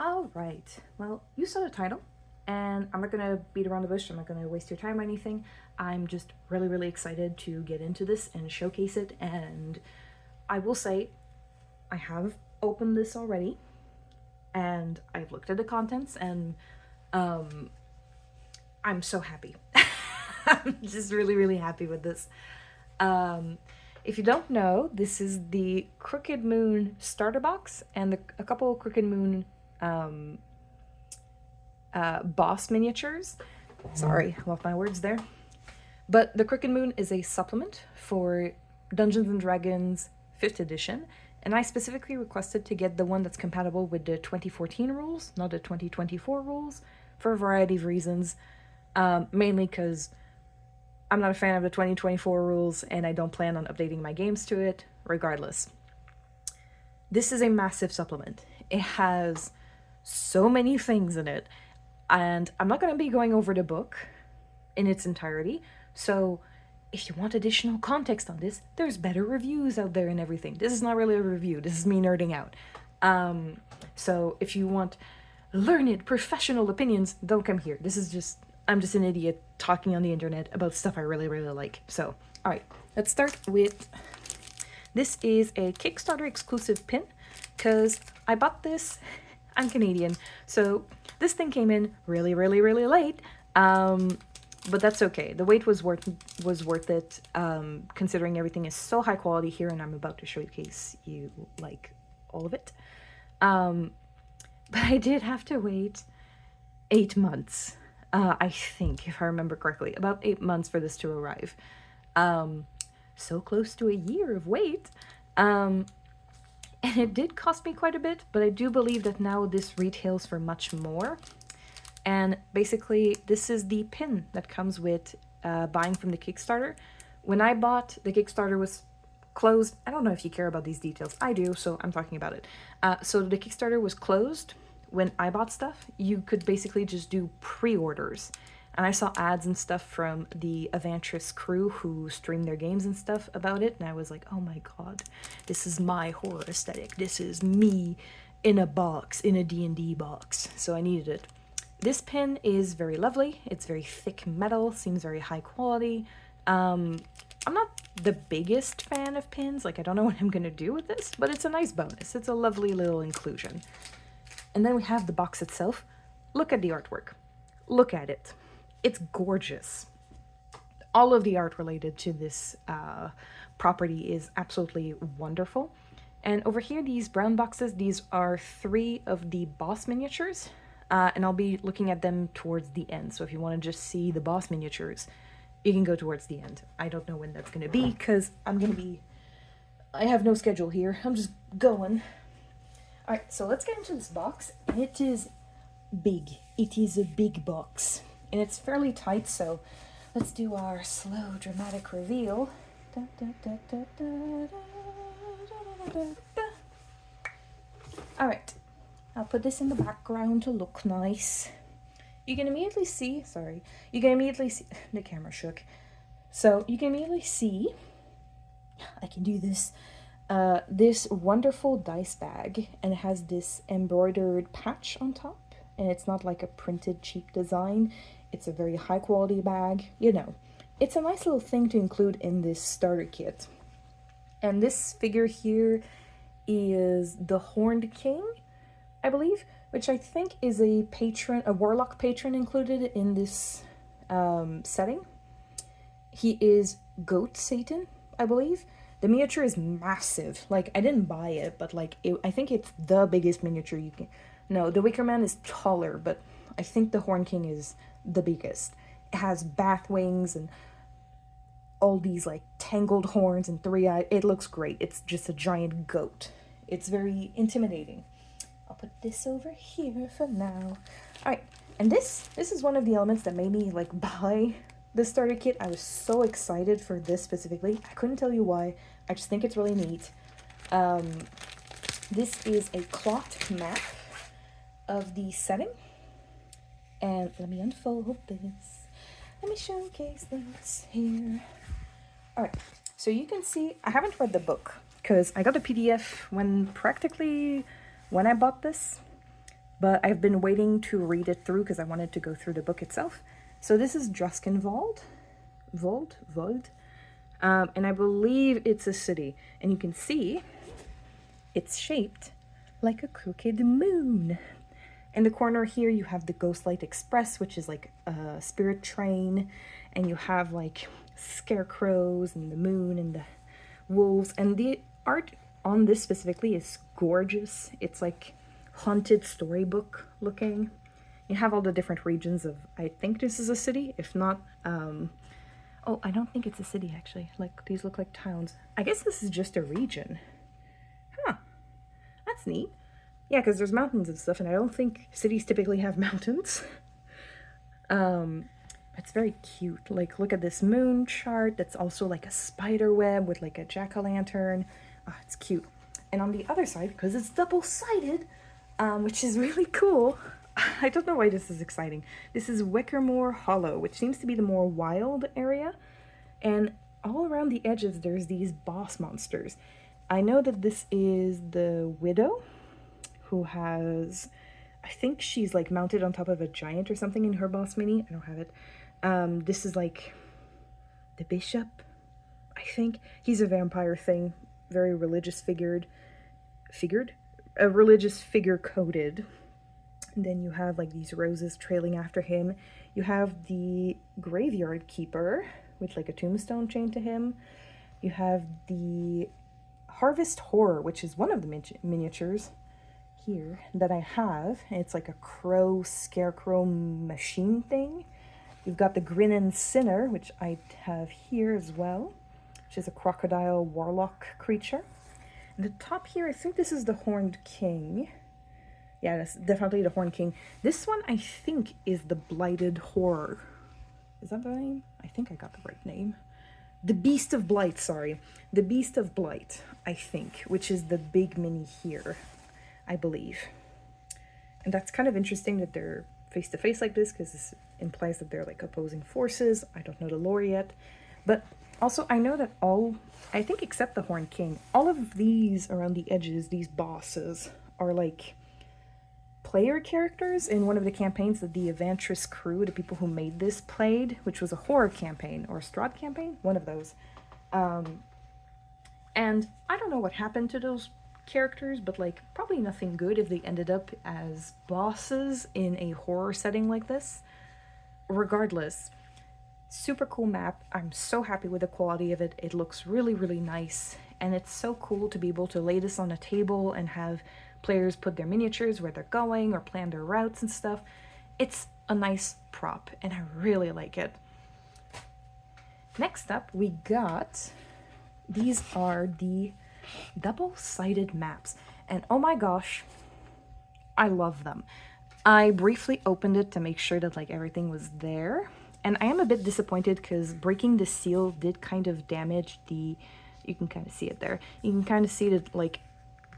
All right. Well, you saw the title, and I'm not gonna beat around the bush. I'm not gonna waste your time or anything. I'm just really, really excited to get into this and showcase it. And I will say, I have opened this already, and I've looked at the contents, and I'm so happy. I'm just really, really happy with this. Um, if you don't know, this is the Crooked Moon starter box and a couple Crooked Moon boss miniatures. Sorry, I lost my words there. But the Crooked Moon is a supplement for Dungeons and Dragons 5th edition, and I specifically requested to get the one that's compatible with the 2014 rules, not the 2024 rules, for a variety of reasons. Mainly because I'm not a fan of the 2024 rules, and I don't plan on updating my games to it, regardless. This is a massive supplement. It has so many things in it, and I'm not going to be going over the book in its entirety, so if you want additional context on this, there's better reviews out there and everything. This is not really a review, this is me nerding out. So if you want learned professional opinions, don't come here. I'm just an idiot talking on the internet about stuff I really, really like. So, alright, let's start with, this is a Kickstarter exclusive pin, because I bought this, I'm Canadian, so this thing came in really, really, really late, but that's okay. The wait was worth it, considering everything is so high quality here, and I'm about to showcase you, like, all of it. But I did have to wait 8 months. I think, if I remember correctly, about 8 months for this to arrive. So close to a year of wait. And it did cost me quite a bit, but I do believe that now this retails for much more. And basically, this is the pin that comes with buying from the Kickstarter. When I bought, the Kickstarter was closed. I don't know if you care about these details. I do, so I'm talking about it. So the Kickstarter was closed. When I bought stuff, you could basically just do pre-orders. And I saw ads and stuff from the Avantris crew who stream their games and stuff about it, and I was like, oh my god, this is my horror aesthetic. This is me in a box, in a D&D box. So I needed it. This pin is very lovely. It's very thick metal, seems very high quality. I'm not the biggest fan of pins, like I don't know what I'm gonna do with this, but it's a nice bonus. It's a lovely little inclusion. And then we have the box itself. Look at the artwork. Look at it. It's gorgeous. All of the art related to this property is absolutely wonderful. And over here, these brown boxes, these are 3 of the boss miniatures. And I'll be looking at them towards the end. So if you want to just see the boss miniatures, you can go towards the end. I don't know when that's going to be, because I have no schedule here. I'm just going. Alright, so let's get into this box. It is big. It is a big box. And it's fairly tight, so let's do our slow, dramatic reveal. Alright, I'll put this in the background to look nice. You can immediately see, the camera shook. So you can immediately see, I can do this, this wonderful dice bag, and it has this embroidered patch on top, and it's not like a printed cheap design. It's a very high quality bag, you know. It's a nice little thing to include in this starter kit. And this figure here is the Horned King, I believe, which I think is a warlock patron included in this setting. He is Goat Satan, I believe. The miniature is massive. Like, I didn't buy it, but like, I think it's the biggest miniature you can... No, the Wicker Man is taller, but I think the Horn King is the biggest. It has bat wings and all these like tangled horns and 3 eyes. It looks great. It's just a giant goat. It's very intimidating. I'll put this over here for now. Alright, and this is one of the elements that made me like buy the starter kit. I was so excited for this specifically. I couldn't tell you why. I just think it's really neat. This is a cloth map of the setting. And let me unfold this. Let me showcase this here. Alright, so you can see, I haven't read the book, because I got the PDF when I bought this. but I've been waiting to read it through because I wanted to go through the book itself. So this is Druskenwald, Vold, and I believe it's a city. And you can see it's shaped like a crooked moon. In the corner here, you have the Ghostlight Express, which is like a spirit train, and you have like scarecrows and the moon and the wolves, and the art on this specifically is gorgeous. It's like haunted storybook looking. You have all the different regions of, I think this is a city, if not, oh, I don't think it's a city actually. Like, these look like towns. I guess this is just a region. Huh, that's neat. Yeah, because there's mountains and stuff, and I don't think cities typically have mountains. It's very cute. Like, look at this moon chart that's also like a spider web with like a jack-o'-lantern. Oh, it's cute. And on the other side, because it's double-sided, which is really cool. I don't know why this is exciting. This is Wickermore Hollow, which seems to be the more wild area. And all around the edges, there's these boss monsters. I know that this is the Widow, who has, I think she's like mounted on top of a giant or something in her boss mini. I don't have it. This is like the Bishop, I think. He's a vampire thing, very religious a religious figure coded. And then you have like these roses trailing after him. You have the Graveyard Keeper with like a tombstone chained to him. You have the Harvest Horror, which is one of the miniatures here that I have. It's like a crow scarecrow machine thing. You've got the Grinnin' Sinner, which I have here as well, which is a crocodile warlock creature. And the top here, I think this is the Horned King. Yeah, that's definitely the Horned King. This one, I think, is the Blighted Horror. Is that the name? I think I got the right name. The Beast of Blight, sorry. The Beast of Blight, I think, which is the big mini here, I believe. And that's kind of interesting that they're face-to-face like this, because this implies that they're like opposing forces. I don't know the lore yet. But also, I know that all, I think except the Horned King, all of these around the edges, these bosses, are like player characters in one of the campaigns that the Evantris crew, the people who made this, played, which was a horror campaign or a Strahd campaign, one of those. And I don't know what happened to those characters, but like probably nothing good if they ended up as bosses in a horror setting like this. Regardless, super cool map. I'm so happy with the quality of it. It looks really, really nice, and it's so cool to be able to lay this on a table and have players put their miniatures where they're going or plan their routes and stuff. It's a nice prop, and I really like it. Next up, we got, these are the double-sided maps, and oh my gosh, I love them. I briefly opened it to make sure that like everything was there, and I am a bit disappointed because breaking the seal did kind of damage the, you can kind of see it there, you can kind of see that like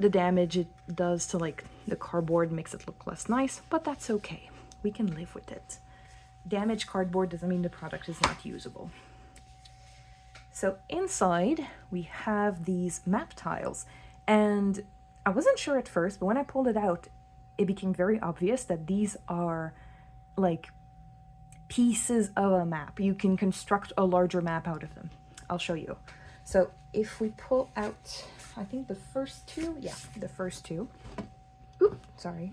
the damage it does to like the cardboard makes it look less nice, but that's okay, we can live with it. Damaged cardboard doesn't mean the product is not usable. So inside we have these map tiles, and I wasn't sure at first, but when I pulled it out, it became very obvious that these are like pieces of a map. You can construct a larger map out of them. I'll show you. So if we pull out, I think the first two, yeah, the first two. Oop, sorry,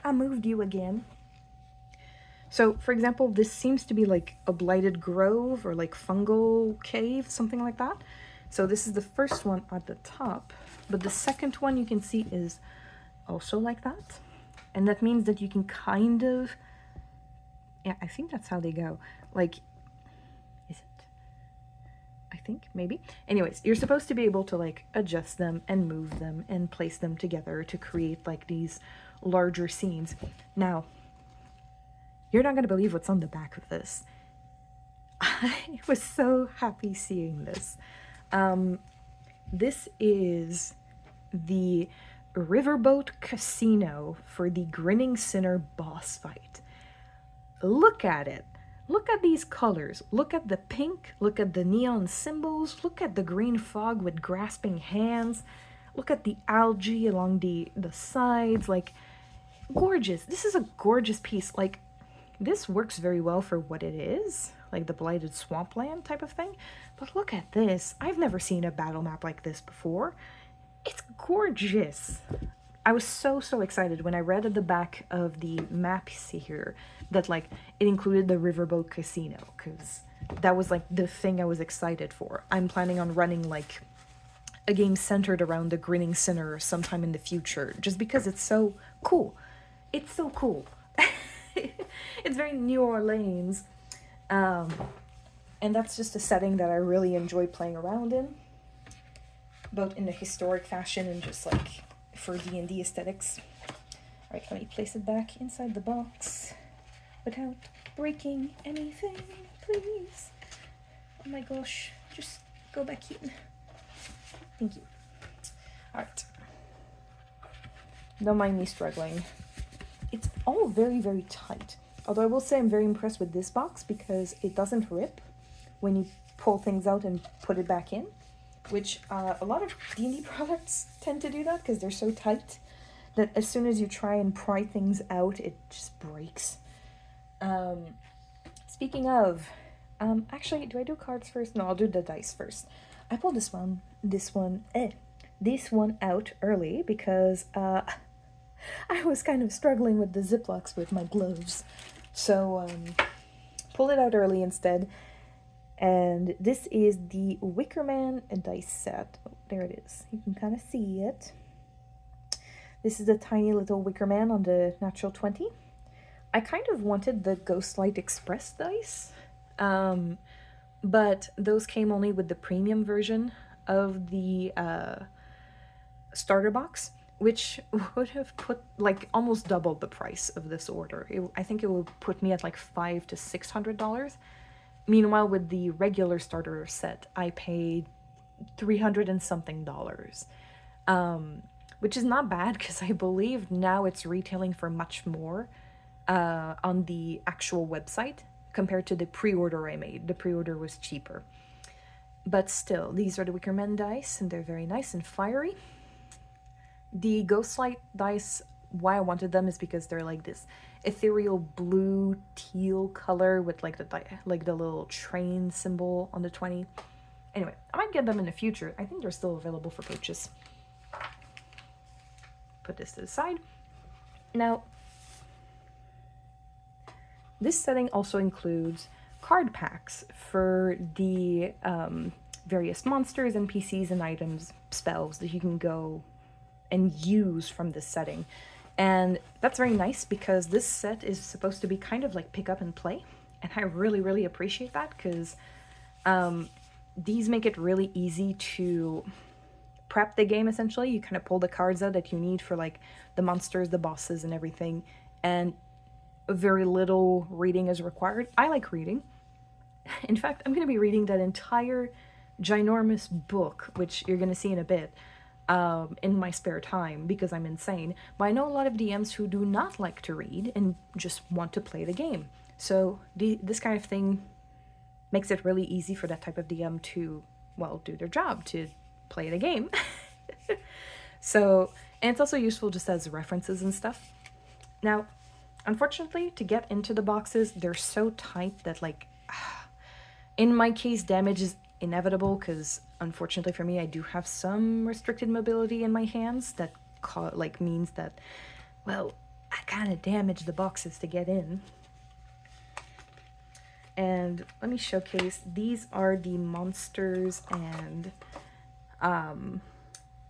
I moved you again. So, for example, this seems to be like a blighted grove or like fungal cave, something like that. So this is the first one at the top, but the second one you can see is also like that. And that means that you can kind of, yeah, I think that's how they go. Like, is it? I think, maybe. Anyways, you're supposed to be able to like adjust them and move them and place them together to create like these larger scenes. Now, you're not going to believe what's on the back of this. I was so happy seeing this. This is the Riverboat Casino for the Grinning Sinner boss fight. Look at it. Look at these colors. Look at the pink. Look at the neon symbols. Look at the green fog with grasping hands. Look at the algae along the sides. Like, gorgeous. This is a gorgeous piece. Like, this works very well for what it is, like the blighted swampland type of thing. But look at this. I've never seen a battle map like this before. It's gorgeous. I was so excited when I read at the back of the maps here that like it included the riverboat casino, because that was like the thing I was excited for. I'm planning on running like a game centered around the Grinning Sinner sometime in the future, just because it's so cool. It's so cool. It's very New Orleans. And that's just a setting that I really enjoy playing around in, both in a historic fashion and just like for D&D aesthetics. Alright, let me place it back inside the box without breaking anything, please. Oh my gosh, just go back in. Thank you. Alright. Don't mind me struggling. It's all very tight. Although I will say I'm very impressed with this box because it doesn't rip when you pull things out and put it back in, which a lot of D&D products tend to do that because they're so tight that as soon as you try and pry things out, it just breaks. Speaking of, actually, do I do cards first? No, I'll do the dice first. I pulled this one out early because I was kind of struggling with the Ziplocs with my gloves. So, pulled it out early instead. And this is the Wickerman dice set. Oh, there it is. You can kind of see it. This is a tiny little Wickerman on the natural 20. I kind of wanted the Ghostlight Express dice, but those came only with the premium version of the starter box, which would have put like almost doubled the price of this order. I think it would put me at like $500 to $600. Meanwhile, with the regular starter set, I paid $300 and something, which is not bad because I believe now it's retailing for much more on the actual website compared to the pre-order I made. The pre-order was cheaper. But still, these are the Wickerman dice, and they're very nice and fiery. The Ghostlight dice, why I wanted them is because they're like this ethereal blue teal color with like the little train symbol on the 20. Anyway, I might get them in the future. I think they're still available for purchase. Put this to the side. Now, this setting also includes card packs for the various monsters, NPCs, and items, spells that you can go and use from this setting. And that's very nice because this set is supposed to be kind of like pick up and play. And I really appreciate that because these make it really easy to prep the game, essentially. You kind of pull the cards out that you need for like the monsters, the bosses, and everything. And very little reading is required. I like reading. In fact, I'm going to be reading that entire ginormous book, which you're going to see in a bit, in my spare time because I'm insane. But I know a lot of DMs who do not like to read and just want to play the game. So this kind of thing makes it really easy for that type of DM to, well, do their job, to play the game. So, and it's also useful just as references and stuff. Now, unfortunately, to get into the boxes, they're so tight that, like, in my case, damage is inevitable because, unfortunately for me, I do have some restricted mobility in my hands that means that, well, I kind of damage the boxes to get in. And let me showcase. These are the monsters and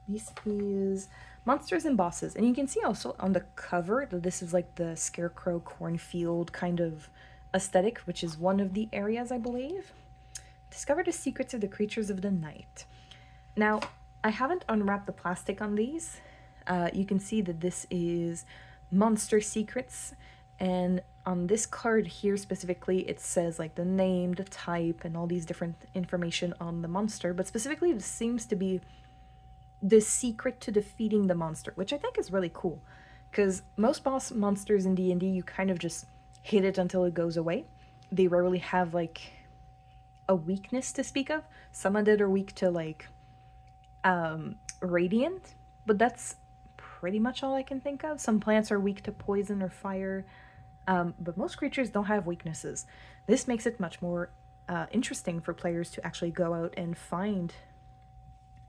this is monsters and bosses. And you can see also on the cover that this is like the scarecrow cornfield kind of aesthetic, which is one of the areas, I believe. Discover the secrets of the creatures of the night. Now, I haven't unwrapped the plastic on these. You can see that this is monster secrets, and on this card here specifically, it says like the name, the type, and all these different information on the monster, but specifically this seems to be the secret to defeating the monster, which I think is really cool, because most boss monsters in D&D, you kind of just hit it until it goes away. They rarely have like a weakness to speak of. Some of it are weak to like radiant, but that's pretty much all I can think of. Some plants are weak to poison or fire, but most creatures don't have weaknesses. This makes it much more interesting for players to actually go out and find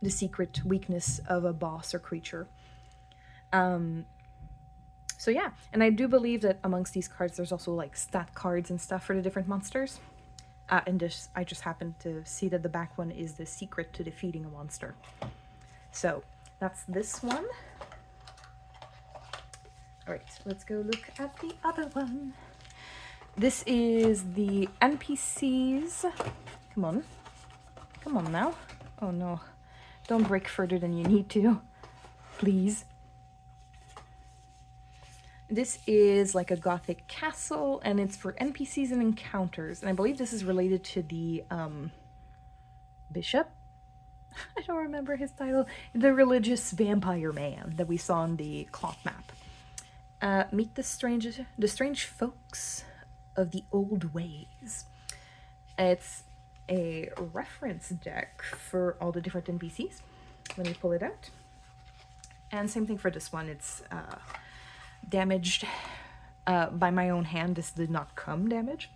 the secret weakness of a boss or creature. So yeah, and I do believe that amongst these cards there's also like stat cards and stuff for the different monsters. And this, I just happened to see that the back one is the secret to defeating a monster. So that's this one. Alright, let's go look at the other one. This is the NPCs. Come on. Come on now. Oh no. Don't break further than you need to. Please. This is like a gothic castle, and it's for NPCs and encounters. And I believe this is related to the bishop? I don't remember his title. The religious vampire man that we saw on the cloth map. Meet the strange folks of the old ways. It's a reference deck for all the different NPCs. Let me pull it out. And same thing for this one. It's damaged by my own hand. This did not come damaged.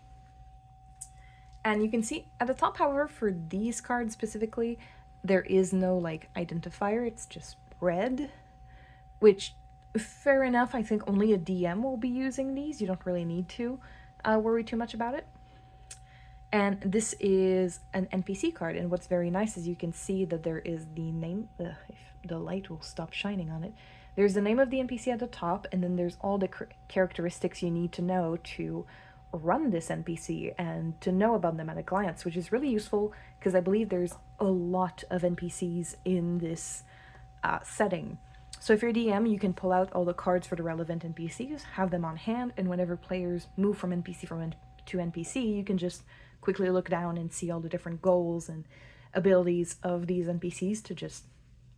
And you can see at the top, however, for these cards specifically, there is no like identifier. It's just red, which fair enough. I think only a DM will be using these. You don't really need to worry too much about it. And this is an NPC card, and what's very nice is you can see that there is the name, if the light will stop shining on it, there's the name of the NPC at the top, and then there's all the characteristics you need to know to run this NPC and to know about them at a glance, which is really useful because I believe there's a lot of NPCs in this setting. So if you're a DM, you can pull out all the cards for the relevant NPCs, have them on hand, and whenever players move from NPC to NPC, you can just quickly look down and see all the different goals and abilities of these NPCs to just,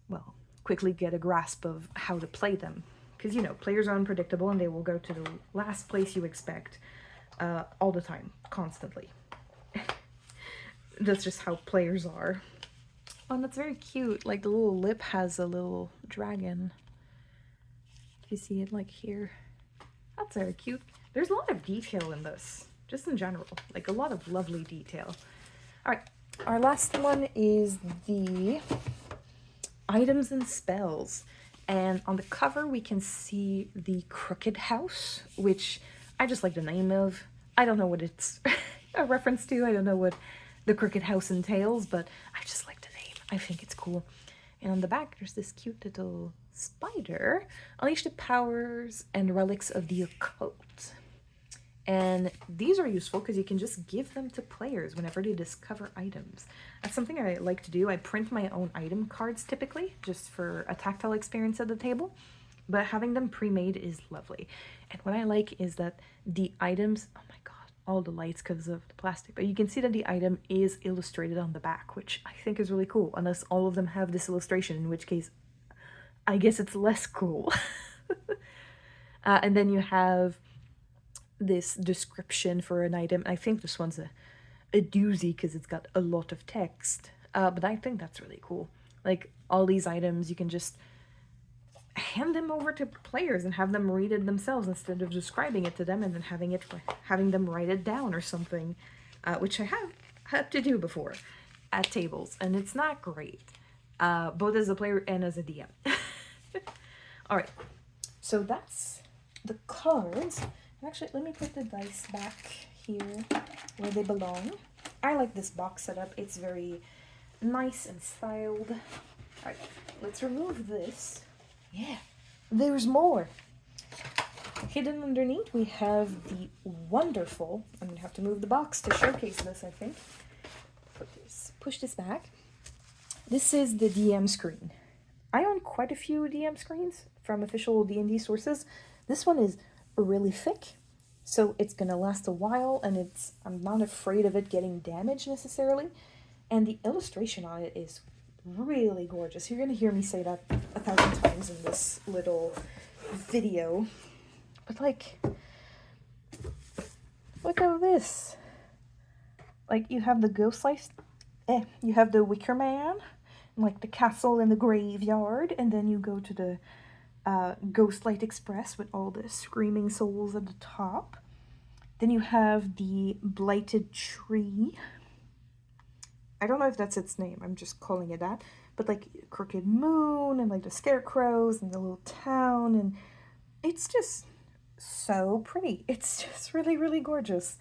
well, quickly get a grasp of how to play them. Because, you know, players are unpredictable and they will go to the last place you expect all the time, constantly. That's just how players are. Oh, and that's very cute. Like, the little lip has a little dragon. You see it, like, here. That's very cute. There's a lot of detail in this, just in general. Like, a lot of lovely detail. Alright, our last one is the items and spells. And on the cover, we can see the Crooked House, which I just like the name of. I don't know what it's a reference to. I don't know what the Crooked House entails, but I just like the name. I think it's cool. And on the back, there's this cute little spider. Unleash the powers and relics of the occult. And these are useful because you can just give them to players whenever they discover items. That's something I like to do. I print my own item cards typically, just for a tactile experience at the table. But having them pre-made is lovely. And what I like is that the items, oh my god, all the lights because of the plastic, but you can see that the item is illustrated on the back, which I think is really cool, unless all of them have this illustration, in which case I guess it's less cool. And then you have this description for an item. I think this one's a doozy because it's got a lot of text, but I think that's really cool. Like, all these items, you can just hand them over to players and have them read it themselves instead of describing it to them and then having them write it down or something, which I have had to do before at tables, and it's not great, both as a player and as a DM. Alright, so that's the cards. Actually, let me put the dice back here where they belong. I like this box setup. It's very nice and styled. Alright, let's remove this. Yeah, there's more. Hidden underneath, we have the wonderful, I'm going to have to move the box to showcase this, I think. Push this back. This is the DM screen. I own quite a few DM screens from official D&D sources. This one is really thick, so it's going to last a while, and I'm not afraid of it getting damaged necessarily. And the illustration on it is really gorgeous. You're going to hear me say that 1,000 times in this little video. But, like, look at this. Like, you have the ghost life, you have the Wicker Man, and, like, the castle and the graveyard, and then you go to the Ghostlight Express with all the screaming souls at the top. Then you have the Blighted Tree. I don't know if that's its name, I'm just calling it that. But like Crooked Moon and like the scarecrows and the little town, and it's just so pretty. It's just really, really gorgeous.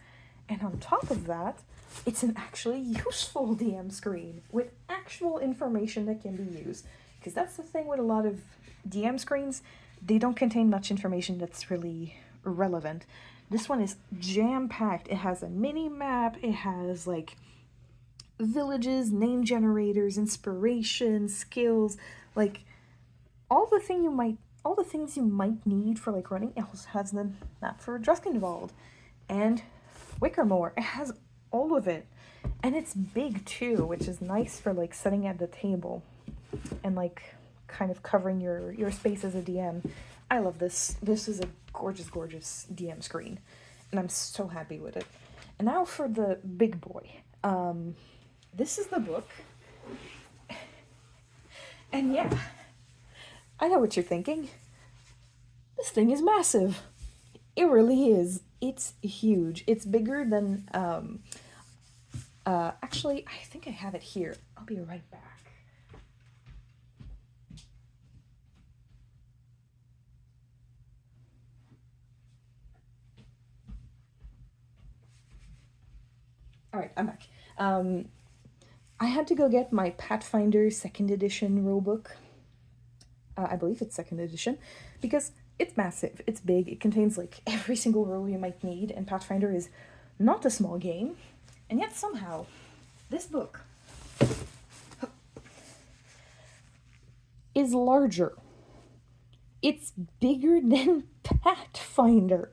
And on top of that, it's an actually useful DM screen with actual information that can be used. Because that's the thing with a lot of DM screens, they don't contain much information that's really relevant. This one is jam-packed. It has a mini map, it has like villages, name generators, inspiration, skills, like all the things you might need for like running. It also has the map for Dreskenwald and Wickermore. It has all of it, and it's big too, which is nice for like sitting at the table and like kind of covering your space as a DM. I love this. This is a gorgeous, gorgeous DM screen, and I'm so happy with it. And now for the big boy. This is the book. And yeah, I know what you're thinking. This thing is massive. It really is. It's huge. It's bigger than, actually, I think I have it here. I'll be right back. All right, I'm back. I had to go get my Pathfinder 2nd edition rulebook. I believe it's 2nd edition, because it's massive, it's big, it contains like every single rule you might need, and Pathfinder is not a small game, and yet somehow this book is larger. It's bigger than Pathfinder.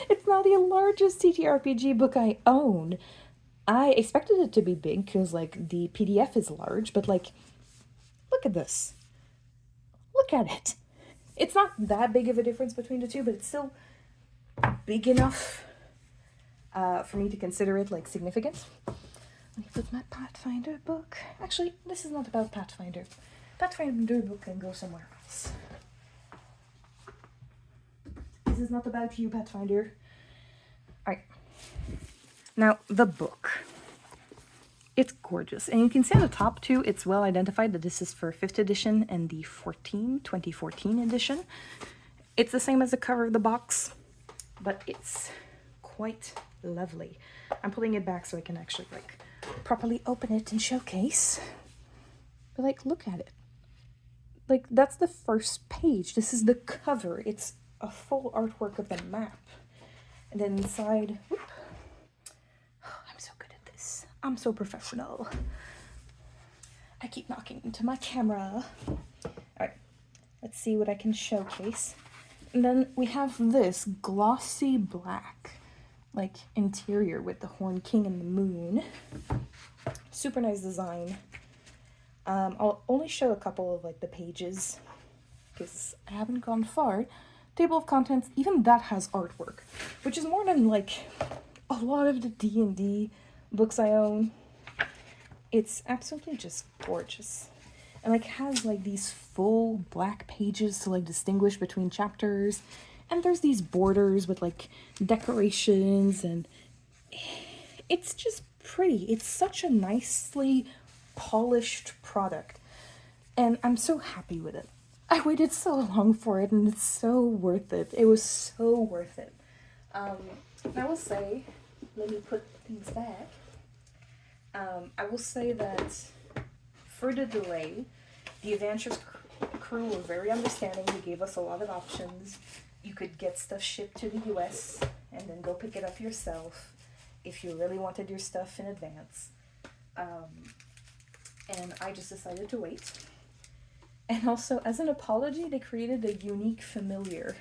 It's now the largest TTRPG book I own. I expected it to be big because like the PDF is large, but like, look at this. Look at it. It's not that big of a difference between the two, but it's still big enough for me to consider it like significant. Let me put my Pathfinder book. Actually, this is not about Pathfinder. Pathfinder book can go somewhere else. This is not about you, Pathfinder. Alright. Now, the book. It's gorgeous. And you can see on the top too, it's well identified that this is for 5th edition and the 2014 edition. It's the same as the cover of the box, but it's quite lovely. I'm pulling it back so I can actually like properly open it and showcase. But like, look at it. Like, that's the first page. This is the cover. It's a full artwork of the map. And then inside, whoop, I'm so good at this. I'm so professional. I keep knocking into my camera. Alright, let's see what I can showcase. And then we have this glossy black, like, interior with the Horn King and the moon. Super nice design. I'll only show a couple of, like, the pages, because I haven't gone far. Table of contents, even that has artwork, which is more than, like, a lot of the D&D books I own. It's absolutely just gorgeous. And, like, has, like, these full black pages to, like, distinguish between chapters. And there's these borders with, like, decorations, and it's just pretty. It's such a nicely polished product. And I'm so happy with it. I waited so long for it, and it's so worth it. It was so worth it. I will say, let me put things back. I will say that for the delay, the Adventures crew were very understanding. They gave us a lot of options. You could get stuff shipped to the US and then go pick it up yourself if you really wanted your stuff in advance. And I just decided to wait. And also, as an apology, they created a unique familiar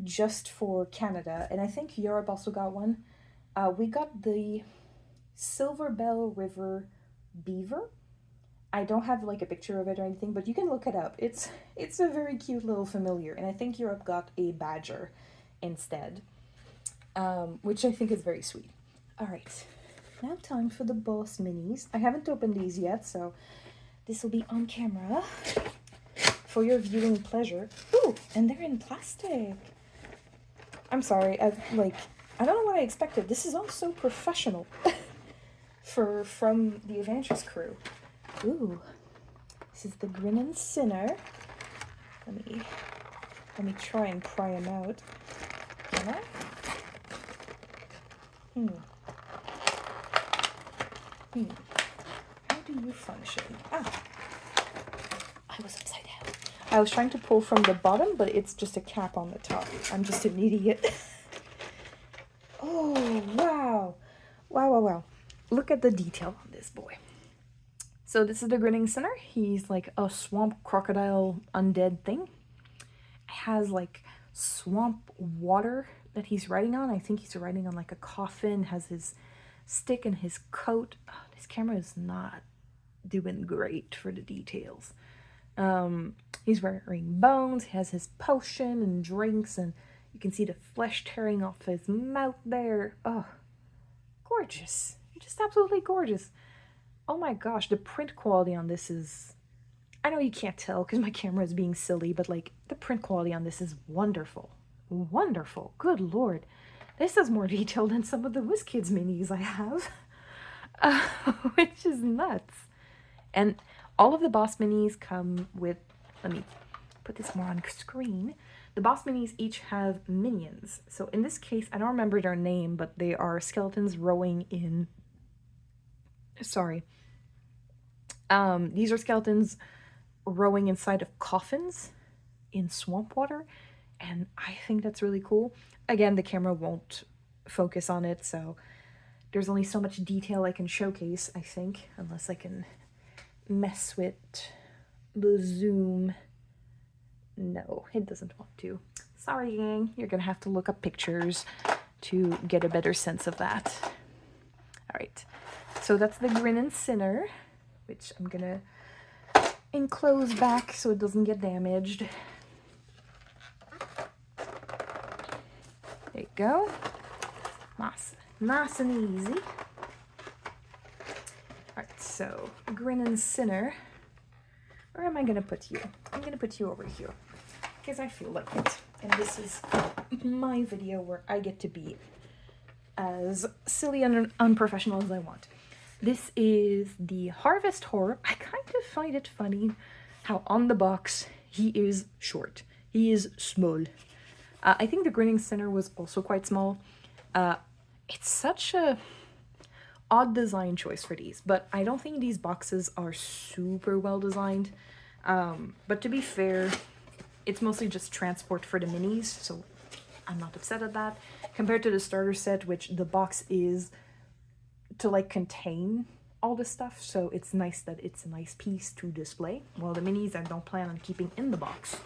just for Canada. And I think Europe also got one. We got the Silver Bell River Beaver. I don't have like a picture of it or anything, but you can look it up. It's a very cute little familiar. And I think Europe got a badger instead, which I think is very sweet. All right, now time for the boss minis. I haven't opened these yet, so this will be on camera. for your viewing pleasure. Ooh, and they're in plastic. I'm sorry, I don't know what I expected. This is all so professional from the Adventures crew. Ooh, this is the Grinning Sinner. Let me try and pry him out. Can I? How do you function? Ah, I was upside down. I was trying to pull from the bottom, but it's just a cap on the top. I'm just an idiot. Oh, wow. Wow. Look at the detail on this boy. So this is the Grinning Sinner. He's like a swamp crocodile undead thing. It has like swamp water that he's riding on. I think he's riding on like a coffin, has his stick and his coat. Oh, this camera is not doing great for the details. He's wearing bones, he has his potion and drinks, and you can see the flesh tearing off his mouth there. Oh, gorgeous. Just absolutely gorgeous. Oh my gosh, the print quality on this is... I know you can't tell because my camera is being silly, but like the print quality on this is wonderful. Wonderful. Good lord. This has more detail than some of the WizKids minis I have. Which is nuts. And all of the boss minis come with... Let me put this more on screen. The boss minis each have minions. So in this case, I don't remember their name, but they are skeletons rowing in... Sorry. These are skeletons rowing inside of coffins in swamp water, and I think that's really cool. Again, the camera won't focus on it, so there's only so much detail I can showcase, I think, unless I can mess with the zoom. No, it doesn't want to. Sorry, gang. You're gonna have to look up pictures to get a better sense of that. All right, so that's the Grinning Sinner, which I'm gonna enclose back so it doesn't get damaged. There you go. Nice and easy. Alright, so Grinning Sinner. Where am I gonna put you? I'm gonna put you over here because I feel like it. And this is my video where I get to be as silly and unprofessional as I want. This is the Harvest Horror. I kind of find it funny how on the box he is short. He is small. I think the Grinning Sinner was also quite small. It's such a odd design choice for these, but I don't think these boxes are super well designed. But to be fair, it's mostly just transport for the minis, so I'm not upset at that. Compared to the starter set, which the box is to like contain all this stuff, so it's nice that it's a nice piece to display. Well, the minis I don't plan on keeping in the box,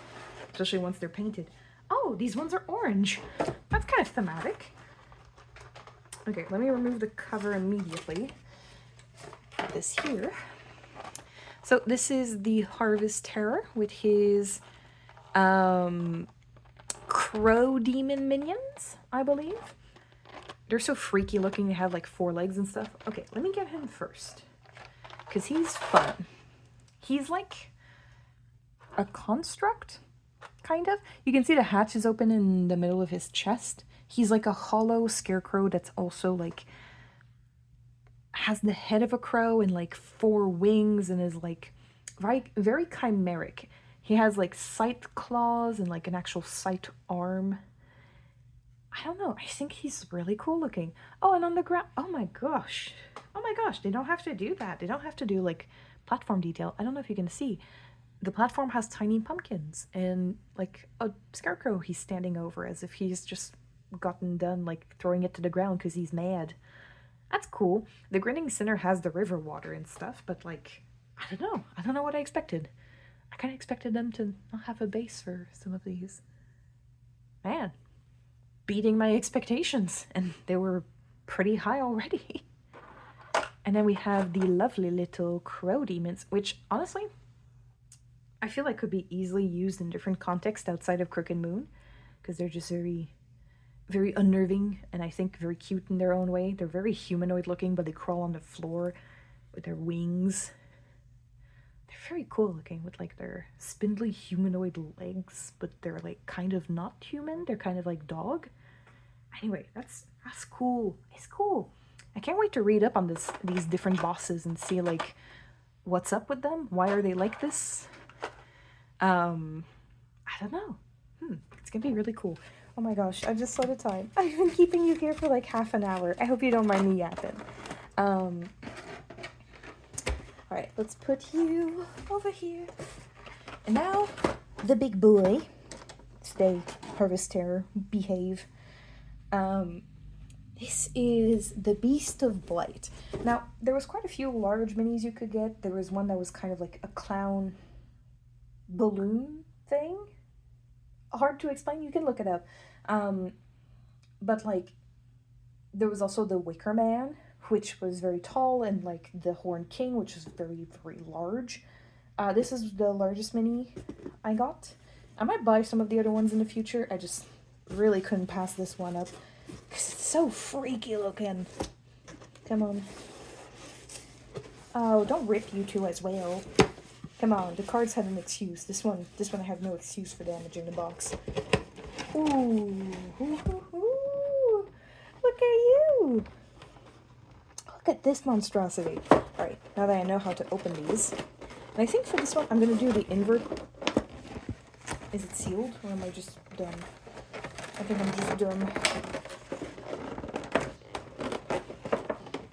especially once they're painted. Oh, these ones are orange. That's kind of thematic. Okay, let me remove the cover immediately. Put this here. So this is the Harvest Terror with his crow demon minions, I believe. They're so freaky looking. They have like 4 legs and stuff. Okay, let me get him first, because he's fun. He's like a construct, kind of. You can see the hatch is open in the middle of his chest. He's like a hollow scarecrow that's also like has the head of a crow and like 4 wings and is like very chimeric. He has like scythe claws and like an actual scythe arm. I don't know. I think he's really cool looking. Oh, and on the ground. Oh my gosh. Oh my gosh. They don't have to do that. They don't have to do like platform detail. I don't know if you can see. The platform has tiny pumpkins and like a scarecrow he's standing over as if he's just gotten done like throwing it to the ground because he's mad. That's cool. The Grinning Sinner has the river water and stuff, but like, I don't know. I don't know what I expected. I kind of expected them to not have a base for some of these. Man. Beating my expectations, and they were pretty high already. And then we have the lovely little crow demons, which honestly I feel like could be easily used in different contexts outside of Crooked Moon, because they're just very unnerving and I think very cute in their own way. They're very humanoid looking, but they crawl on the floor with their wings. They're very cool looking with like their spindly humanoid legs, but they're like kind of not human. They're kind of like dog. Anyway, that's cool. It's cool. I can't wait to read up on these different bosses and see like what's up with them. Why are they like this? I don't know. It's gonna be really cool. Oh my gosh, I just saw the time. I've been keeping you here for like half an hour. I hope you don't mind me yapping. Alright, let's put you over here. And now, the big boy. Stay, Harvest Terror, behave. This is the Beast of Blight. Now, there was quite a few large minis you could get. There was one that was kind of like a clown balloon thing. Hard to explain, you can look it up. But like, there was also the Wicker Man, which was very tall, and like the Horned King, which is very, very large. This is the largest mini I got. I might buy some of the other ones in the future. I just really couldn't pass this one up because it's so freaky looking. Come on. Oh, don't rip you two as well. Come on, the cards have an excuse. This one I have no excuse for damaging the box. Ooh, look at you. Look at this monstrosity. Alright, now that I know how to open these. And I think for this one, I'm going to do the invert. Is it sealed, or am I just dumb? I think I'm just dumb.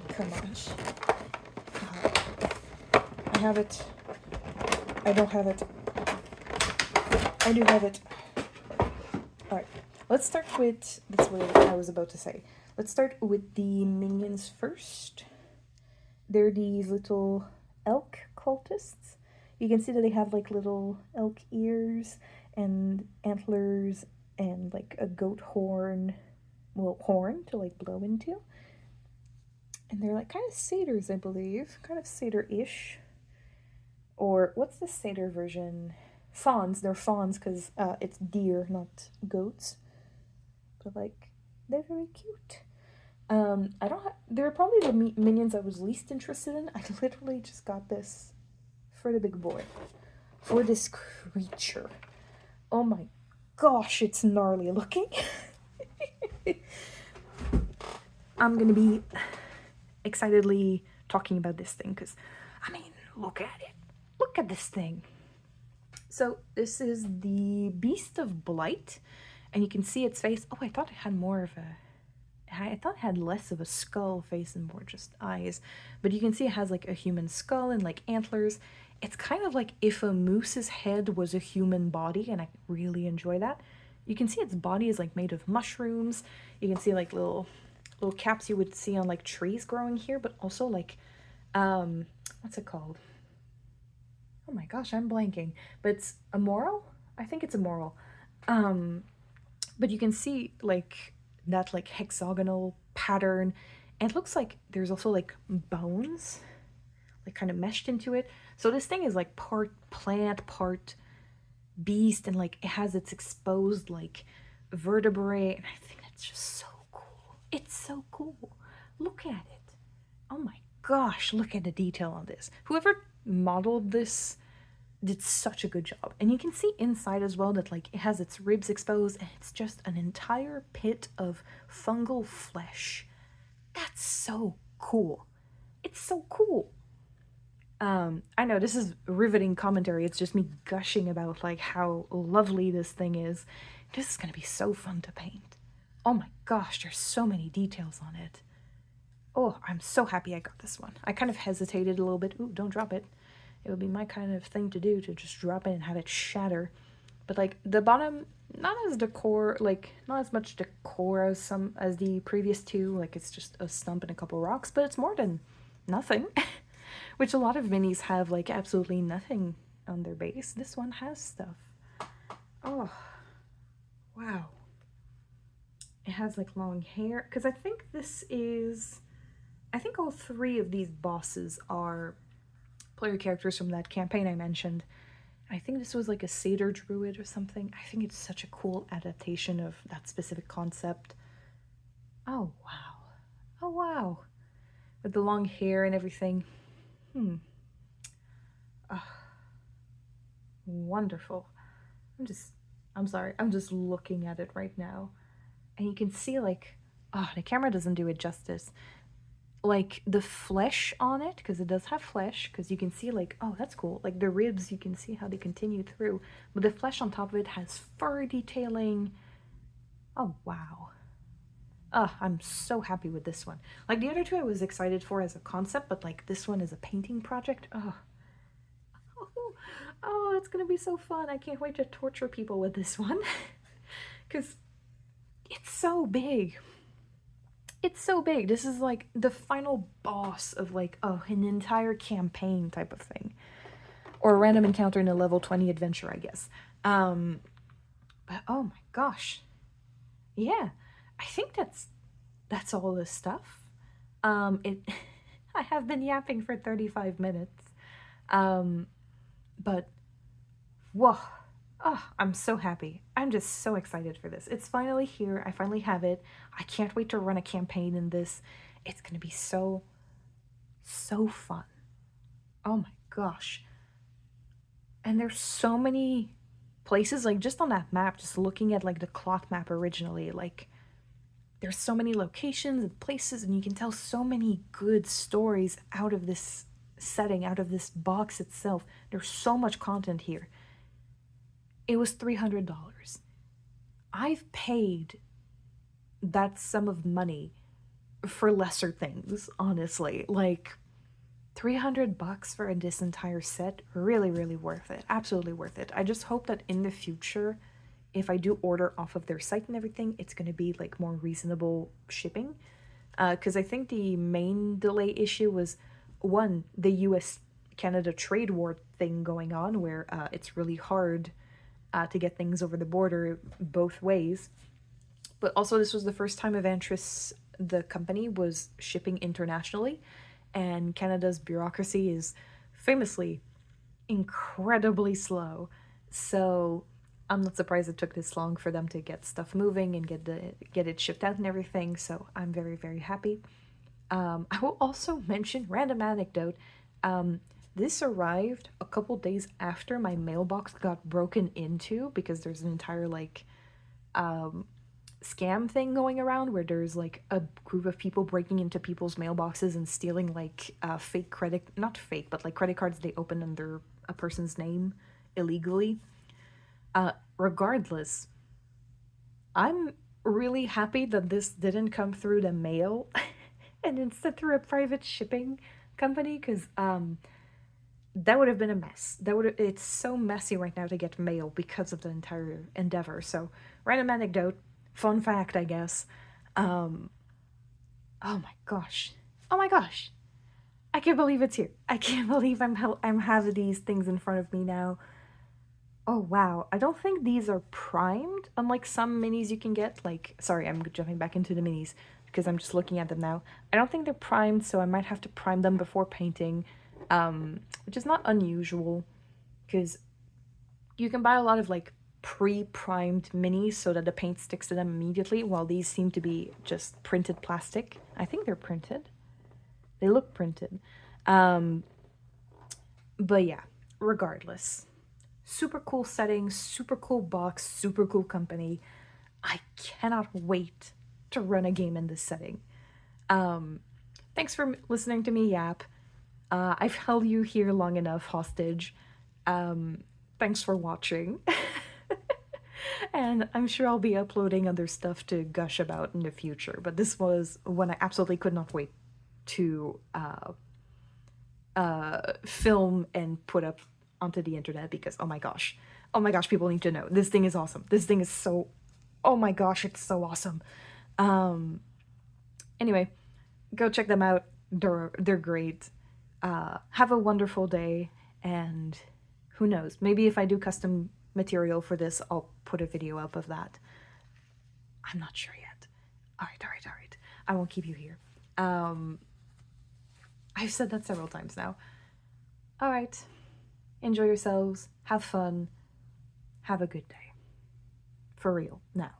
Come on. I have it. I don't have it. I do have it. Alright, let's start with, that's what I was about to say. Let's start with the minions first. They're these little elk cultists. You can see that they have like little elk ears and antlers and like a goat horn, well, horn to like blow into. And they're like kind of satyrs, I believe. Kind of satyr-ish. Or what's the satyr version? Fawns. They're fawns because it's deer, not goats. But like, they're very cute. I don't have, they're probably the minions I was least interested in. I literally just got this for the big boy. For this creature. Oh my gosh, it's gnarly looking. I'm gonna be excitedly talking about this thing because, I mean, look at it. Look at this thing. So this is the Beast of Blight, and you can see its face. Oh, I thought it had more of a, I thought it had less of a skull face and more just eyes, but you can see it has like a human skull and like antlers. It's kind of like if a moose's head was a human body, and I really enjoy that. You can see its body is like made of mushrooms. You can see like little caps you would see on like trees growing here, but also like, what's it called? Oh my gosh, I'm blanking. But it's a moral? I think it's a moral. But you can see like that like hexagonal pattern, and it looks like there's also like bones like kind of meshed into it. So this thing is like part plant, part beast, and like it has its exposed like vertebrae, and I think that's just so cool. It's so cool. Look at it. Oh my gosh, look at the detail on this. Whoever modeled this did such a good job. And you can see inside as well that like it has its ribs exposed, and it's just an entire pit of fungal flesh. That's so cool. It's so cool. I know this is riveting commentary. It's just me gushing about like how lovely this thing is. This is gonna be so fun to paint. Oh my gosh, there's so many details on it. Oh, I'm so happy I got this one. I kind of hesitated a little bit. Ooh, don't drop it. It would be my kind of thing to do, to just drop it and have it shatter. But like the bottom, not as decor, like not as much decor as the previous two. Like it's just a stump and a couple rocks, but it's more than nothing. Which a lot of minis have like absolutely nothing on their base. This one has stuff. Oh, wow. It has like long hair, because I think this is, I think all three of these bosses are player characters from that campaign I mentioned. I think this was like a satyr druid or something. I think it's such a cool adaptation of that specific concept. Oh wow. Oh wow. With the long hair and everything. wonderful. I'm sorry, I'm just looking at it right now. And you can see, like, oh, the camera doesn't do it justice. Like, the flesh on it, because it does have flesh, because you can see, like, oh, that's cool. Like, the ribs, you can see how they continue through. But the flesh on top of it has fur detailing. Oh, wow. I'm so happy with this one. Like, the other two I was excited for as a concept, but, like, this one is a painting project. Oh, it's gonna be so fun. I can't wait to torture people with this one. Because it's so big. It's so big. This is like the final boss of like, oh, an entire campaign type of thing. Or a random encounter in a level 20 adventure, I guess. But oh my gosh. Yeah. I think that's all this stuff. It I have been yapping for 35 minutes. But whoa. Oh, I'm so happy. I'm just so excited for this. It's finally here. I finally have it. I can't wait to run a campaign in this. It's going to be so fun. Oh my gosh. And there's so many places, like just on that map, just looking at like the cloth map originally, like there's so many locations and places, and you can tell so many good stories out of this setting, out of this box itself. There's so much content here. It was $300. I've paid that sum of money for lesser things, honestly. Like, $300 for this entire set, really, really worth it. Absolutely worth it. I just hope that in the future, if I do order off of their site and everything, it's going to be like more reasonable shipping. Because I think the main delay issue was, one, the US Canada trade war thing going on, where it's really hard to get things over the border both ways. But also, this was the first time Evantris, the company, was shipping internationally, and Canada's bureaucracy is famously incredibly slow. So I'm not surprised it took this long for them to get stuff moving and get it shipped out and everything. So I'm very, very happy. I will also mention, random anecdote, this arrived a couple days after my mailbox got broken into, because there's an entire like scam thing going around where there's like a group of people breaking into people's mailboxes and stealing like fake credit, not fake, but like credit cards they open under a person's name illegally. Regardless, I'm really happy that this didn't come through the mail and instead through a private shipping company, because that would have been a mess. It's so messy right now to get mail because of the entire endeavor. So, random anecdote, fun fact, I guess. Oh my gosh. Oh my gosh. I can't believe it's here. I can't believe I'm having these things in front of me now. Oh wow. I don't think these are primed, unlike some minis you can get. Like, sorry, I'm jumping back into the minis because I'm just looking at them now. I don't think they're primed, so I might have to prime them before painting, which is not unusual because you can buy a lot of like pre-primed minis so that the paint sticks to them immediately, while these seem to be just printed plastic. I think they're printed. They look printed. But yeah, regardless. Super cool setting, super cool box, super cool company. I cannot wait to run a game in this setting. Thanks for listening to me yap. I've held you here long enough hostage. Thanks for watching. And I'm sure I'll be uploading other stuff to gush about in the future, but this was one I absolutely could not wait to film and put up onto the internet, because oh my gosh, people need to know. This thing is awesome. This thing is so, oh my gosh, it's so awesome. Anyway, go check them out. They're great. Have a wonderful day, and who knows, maybe if I do custom material for this, I'll put a video up of that. I'm not sure yet. All right. I won't keep you here. I've said that several times now. All right. Enjoy yourselves. Have fun. Have a good day. For real, now.